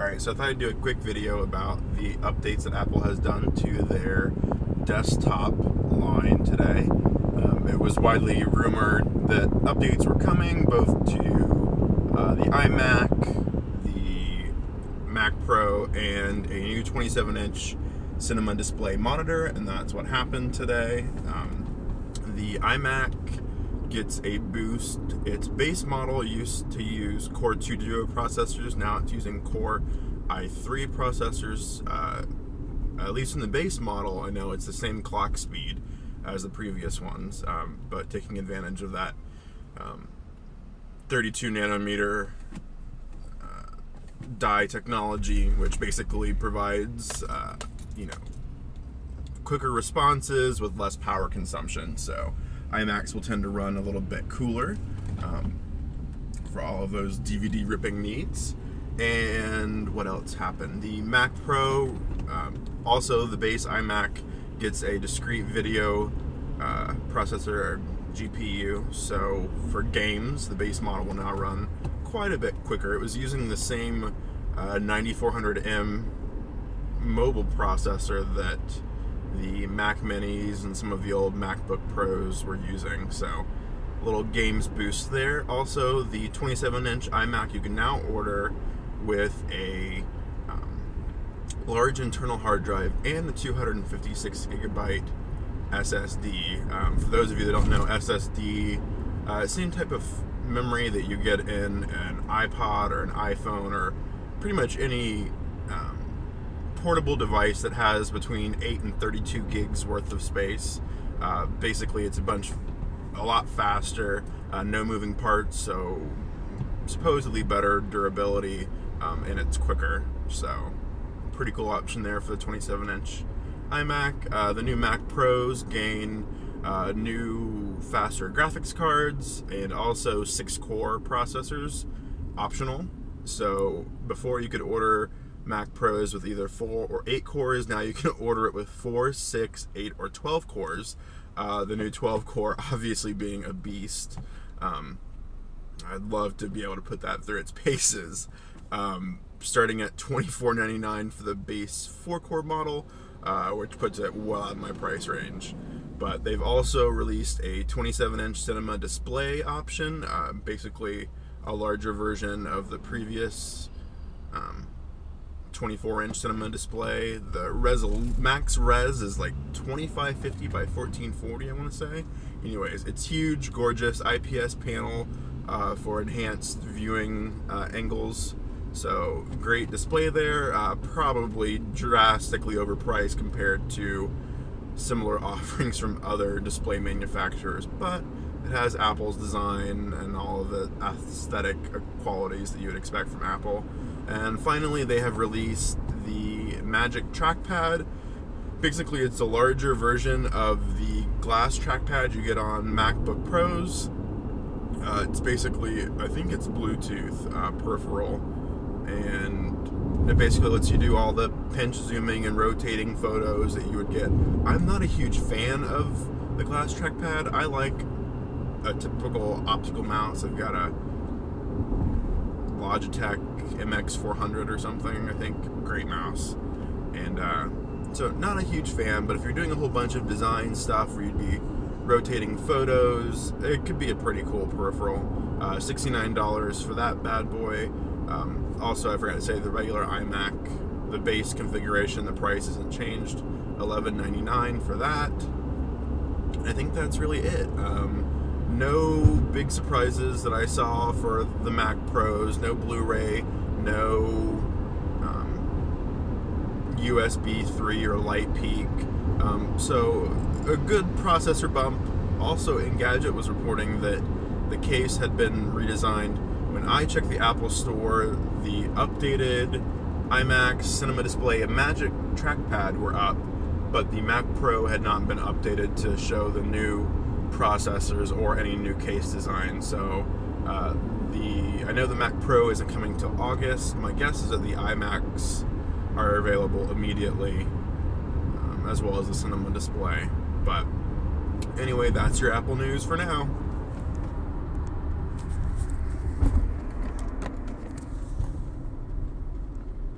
Alright, so I thought I'd do a quick video about the updates that Apple has done to their desktop line today. It was widely rumored that updates were coming both to the iMac, the Mac Pro, and a new 27-inch cinema display monitor, and that's what happened today. The iMac gets a boost. Its base model used to use Core 2 Duo processors. Now it's using Core i3 processors. At least in the base model, I know it's the same clock speed as the previous ones, but taking advantage of that 32 nanometer die technology, which basically provides quicker responses with less power consumption. So iMacs will tend to run a little bit cooler for all of those DVD ripping needs. And what else happened? The Mac Pro, also the base iMac, gets a discrete video processor or GPU. So for games, the base model will now run quite a bit quicker. It was using the same 9400M mobile processor that the Mac Minis and some of the old MacBook Pros were using. So a little games boost there. Also, the 27-inch iMac you can now order with a large internal hard drive and a 256 gigabyte SSD. For those of you that don't know, SSD, same type of memory that you get in an iPod or an iPhone or pretty much any portable device that has between 8 and 32 gigs worth of space. Basically, it's a lot faster, no moving parts, so supposedly better durability, and it's quicker. So pretty cool option there for the 27-inch iMac. The new Mac Pros gain new faster graphics cards and also 6-core processors, optional. So before you could order Mac Pros with either 4 or 8 cores. Now you can order it with 4, 6, 8, or 12 cores. The new 12 core obviously being a beast. I'd love to be able to put that through its paces. Starting at $24.99 for the base 4-core model, which puts it well out of my price range. But they've also released a 27-inch cinema display option, basically a larger version of the previous 24-inch cinema display. The max res is like 2550 by 1440, I want to say. Anyways, it's huge, gorgeous IPS panel for enhanced viewing angles. So great display there. Probably drastically overpriced compared to similar offerings from other display manufacturers, but it has Apple's design and all of the aesthetic qualities that you would expect from Apple. And finally, they have released the Magic Trackpad. Basically, it's a larger version of the glass trackpad you get on MacBook Pros. It's basically, I think it's Bluetooth peripheral, and it basically lets you do all the pinch zooming and rotating photos that you would get. I'm not a huge fan of the glass trackpad. I like a typical optical mouse. I've got a Logitech MX400 or something, I think. Great mouse. And so not a huge fan, but if you're doing a whole bunch of design stuff where you'd be rotating photos, it could be a pretty cool peripheral. $69 for that bad boy. Also, I forgot to say, the regular iMac, the base configuration, the price isn't changed. $11.99 for that. I think that's really it. No big surprises that I saw for the Mac Pros. No Blu-ray, no USB 3 or Light Peak. So a good processor bump. Also, Engadget was reporting that the case had been redesigned. When I checked the Apple Store, the updated iMacs, Cinema Display, and Magic Trackpad were up, but the Mac Pro had not been updated to show the new processors or any new case design. So I know the Mac Pro isn't coming till August. My guess is that the iMacs are available immediately, as well as the Cinema Display. But anyway, that's your Apple news for now.